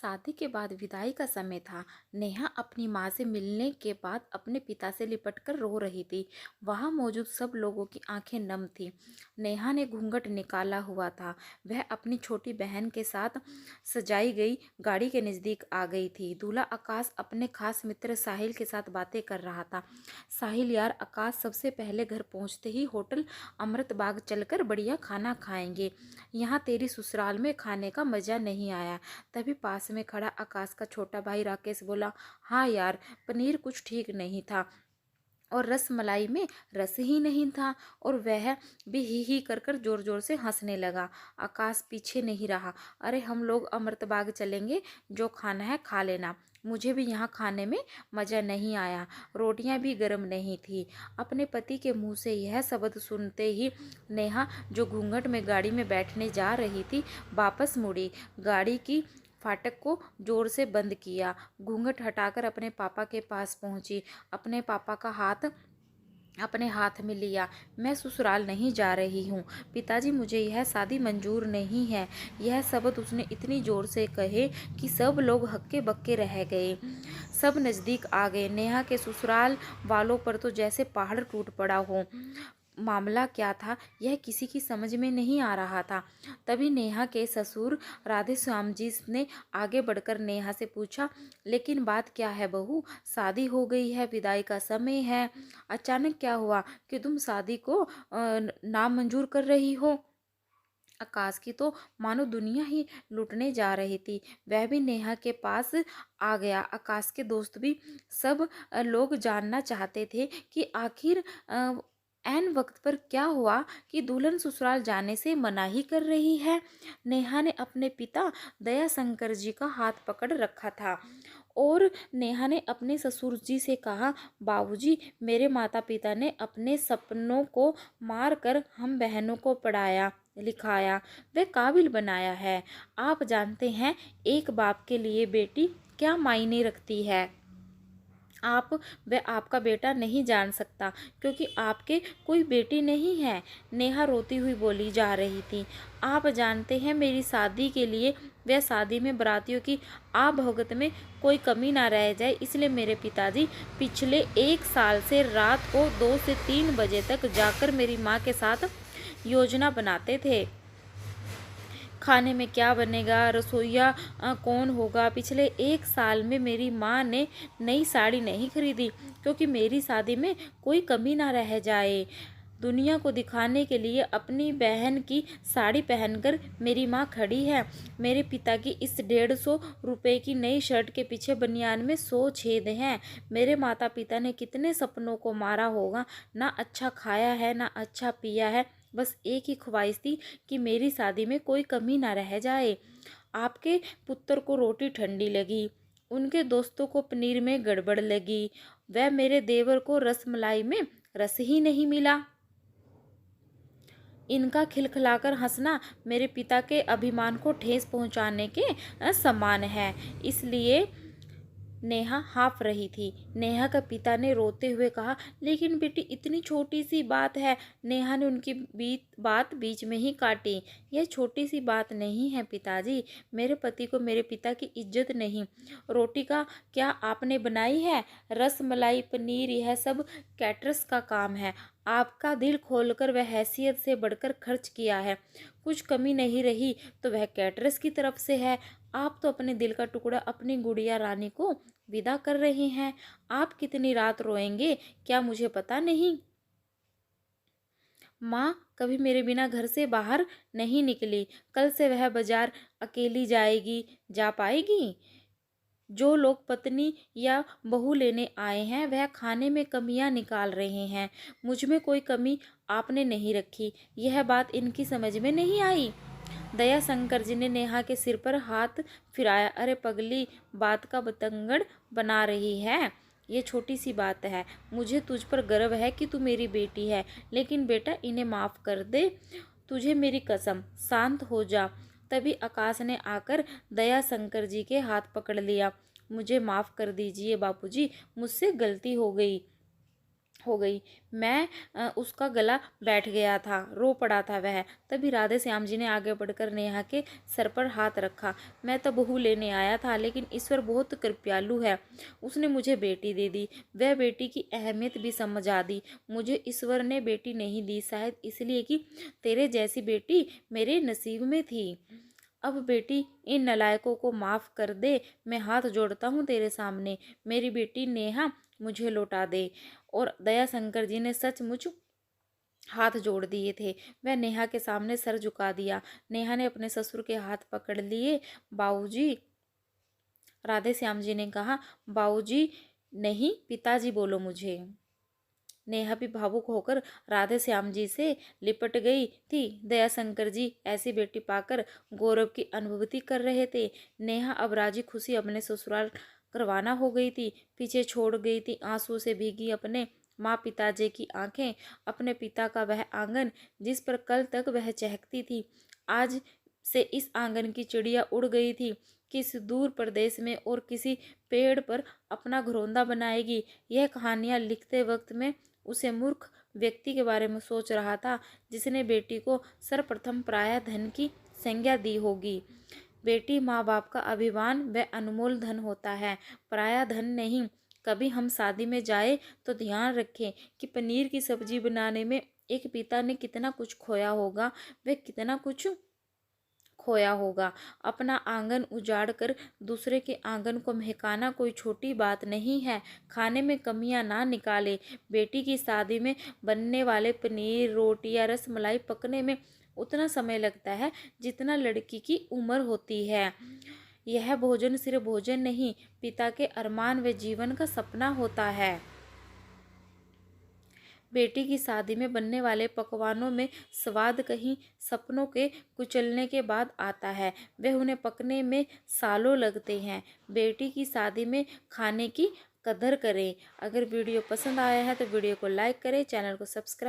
शादी के बाद विदाई का समय था। नेहा अपनी माँ से मिलने के बाद अपने पिता से लिपटकर रो रही थी। वहां मौजूद सब लोगों की आंखें नम थीं। नेहा ने घूंघट निकाला हुआ था। वह अपनी छोटी बहन के साथ सजाई गई गाड़ी के नजदीक आ गई थी। दूल्हा आकाश अपने खास मित्र साहिल के साथ बातें कर रहा था। साहिल यार, आकाश सबसे पहले घर पहुंचते ही होटल अमृत बाग चलकर बढ़िया खाना खाएंगे। यहाँ तेरी ससुराल में खाने का मजा नहीं आया। तभी पास में खड़ा आकाश का छोटा भाई राकेश बोला, हाँ यार, पनीर कुछ ठीक नहीं था और रस मलाई में रस ही नहीं था। और वह भी ही कर कर जोर जोर से हंसने लगा। आकाश पीछे नहीं रहा। अरे हम लोग अमृतबाग चलेंगे, जो खाना है खा लेना। मुझे भी यहाँ खाने में मज़ा नहीं आया, रोटियाँ भी गर्म नहीं थी। अपने पति के मुंह से यह शब्द सुनते ही नेहा, जो घूंघट में गाड़ी में बैठने जा रही थी, वापस मुड़ी। गाड़ी की फाटक को जोर से बंद किया। घूंघट हटाकर अपने पापा के पास पहुंची। अपने पापा का हाथ अपने हाथ में लिया। मैं ससुराल नहीं जा रही हूँ पिताजी, मुझे यह शादी मंजूर नहीं है। यह शब्द उसने इतनी जोर से कहे कि सब लोग हक्के बक्के रह गए। सब नज़दीक आ गए। नेहा के ससुराल वालों पर तो जैसे पहाड़ टूट पड़ा हो। मामला क्या था यह किसी की समझ में नहीं आ रहा था। तभी नेहा के ससुर राधे श्याम जी ने आगे बढ़कर नेहा से पूछा, लेकिन बात क्या है बहू? शादी हो गई है, विदाई का समय है, अचानक क्या हुआ कि तुम शादी को नामंजूर कर रही हो? आकाश की तो मानो दुनिया ही लूटने जा रही थी। वह भी नेहा के पास आ गया। आकाश के दोस्त भी सब लोग जानना चाहते थे कि आखिर ऐन वक्त पर क्या हुआ कि दुल्हन ससुराल जाने से मनाही कर रही है। नेहा ने अपने पिता दया शंकर जी का हाथ पकड़ रखा था और नेहा ने अपने ससुर जी से कहा, बाबूजी, मेरे माता पिता ने अपने सपनों को मार कर हम बहनों को पढ़ाया लिखाया, वे काबिल बनाया है। आप जानते हैं एक बाप के लिए बेटी क्या मायने रखती है। आप वह आपका बेटा नहीं जान सकता क्योंकि आपके कोई बेटी नहीं है। नेहा रोती हुई बोली जा रही थी, आप जानते हैं मेरी शादी के लिए, वह शादी में बारातियों की आवभगत में कोई कमी ना रह जाए, इसलिए मेरे पिताजी पिछले 1 साल से रात को 2 से 3 बजे तक जाकर मेरी माँ के साथ योजना बनाते थे। खाने में क्या बनेगा, रसोइया कौन होगा। पिछले 1 साल में मेरी माँ ने नई साड़ी नहीं खरीदी क्योंकि मेरी शादी में कोई कमी ना रह जाए। दुनिया को दिखाने के लिए अपनी बहन की साड़ी पहनकर मेरी माँ खड़ी है। मेरे पिता की इस 150 रुपए की नई शर्ट के पीछे बनियान में 100 छेद हैं। मेरे माता पिता ने कितने सपनों को मारा होगा, ना अच्छा खाया है ना अच्छा पिया है, बस एक ही ख्वाहिश थी कि मेरी शादी में कोई कमी ना रह जाए। आपके पुत्र को रोटी ठंडी लगी, उनके दोस्तों को पनीर में गड़बड़ लगी, वह मेरे देवर को रसमलाई में रस ही नहीं मिला। इनका खिलखिलाकर हंसना मेरे पिता के अभिमान को ठेस पहुंचाने के समान है। इसलिए नेहा हाँफ रही थी। नेहा का पिता ने रोते हुए कहा, लेकिन बेटी इतनी छोटी सी बात है। नेहा ने उनकी बात बीच में ही काटी। यह छोटी सी बात नहीं है पिताजी, मेरे पति को मेरे पिता की इज्जत नहीं। रोटी का क्या आपने बनाई है? रस मलाई पनीर यह सब कैटरस का काम है। आपका दिल खोलकर वह हैसियत से बढ़कर खर्च किया है, कुछ कमी नहीं रही तो वह कैटरस की तरफ से है। आप तो अपने दिल का टुकड़ा अपनी गुड़िया रानी को विदा कर रहे हैं। आप कितनी रात रोएंगे क्या मुझे पता नहीं। माँ कभी मेरे बिना घर से बाहर नहीं निकली, कल से वह बाजार अकेली जाएगी, जा पाएगी? जो लोग पत्नी या बहू लेने आए हैं वह खाने में कमियां निकाल रहे हैं, मुझ में कोई कमी आपने नहीं रखी। यह बात इनकी समझ में नहीं आई। दया शंकर जी ने नेहा के सिर पर हाथ फिराया। अरे पगली, बात का बतंगड़ बना रही है। ये छोटी सी बात है। मुझे तुझ पर गर्व है कि तू मेरी बेटी है, लेकिन बेटा इन्हें माफ़ कर दे, तुझे मेरी कसम। शांत हो जा। तभी आकाश ने आकर दया शंकर जी के हाथ पकड़ लिया। मुझे माफ़ कर दीजिए बापूजी, मुझसे गलती हो गई। हो गई। मैं उसका गला बैठ गया था, रो पड़ा था वह। तभी राधे श्याम जी ने आगे बढ़कर नेहा के सर पर हाथ रखा। मैं तो बहू लेने आया था, लेकिन ईश्वर बहुत कृपालु है, उसने मुझे बेटी दे दी। वह बेटी की अहमियत भी समझ आ दी। मुझे ईश्वर ने बेटी नहीं दी, शायद इसलिए कि तेरे जैसी बेटी मेरे नसीब में थी। अब बेटी इन नालायकों को माफ कर दे, मैं हाथ जोड़ता हूँ तेरे सामने। मेरी बेटी नेहा मुझे लौटा दे। और दयाशंकर जी ने सचमुच हाथ जोड़ दिए थे। वह नेहा के सामने सर झुका दिया। नेहा ने अपने ससुर के हाथ पकड़ लिए। बाबूजी, राधे श्याम जी ने कहा, बाबूजी नहीं, पिताजी बोलो मुझे। नेहा भी भावुक होकर राधे श्याम जी से लिपट गई थी। दयाशंकर जी ऐसी बेटी पाकर गौरव की अनुभूति कर रहे थे। नेहा अब राजी खुशी अपने ससुराल करवाना हो गई थी, पीछे छोड़ गई थी आंसू से भीगी अपने माँ पिताजी की आंखें, अपने पिता का वह आंगन जिस पर कल तक वह चहकती थी। आज से इस आंगन की चिड़िया उड़ गई थी। किस दूर प्रदेश में और किसी पेड़ पर अपना घरौंदा बनाएगी। यह कहानियाँ लिखते वक्त में उसे मूर्ख व्यक्ति के बारे में सोच रहा था, जिसने बेटी को सर्वप्रथम प्रायः धन की संज्ञा दी होगी। बेटी माँ बाप का अभिमान व अनमोल धन होता है, प्रायः धन नहीं। कभी हम शादी में जाए तो ध्यान रखें कि पनीर की सब्जी बनाने में एक पिता ने कितना कुछ खोया होगा, वह कितना कुछ खोया होगा। अपना आंगन उजाड़ कर दूसरे के आंगन को महकाना कोई छोटी बात नहीं है। खाने में कमियां ना निकाले। बेटी की शादी में बनने वाले पनीर, रोटी या रसमलाई पकने में उतना समय लगता है जितना लड़की की उम्र होती है। यह भोजन सिर्फ भोजन नहीं, पिता के अरमान व जीवन का सपना होता है। बेटी की शादी में बनने वाले पकवानों में स्वाद कहीं सपनों के कुचलने के बाद आता है, वह उन्हें पकने में सालों लगते हैं। बेटी की शादी में खाने की कदर करें। अगर वीडियो पसंद आया है तो वीडियो को लाइक करें, चैनल को सब्सक्राइब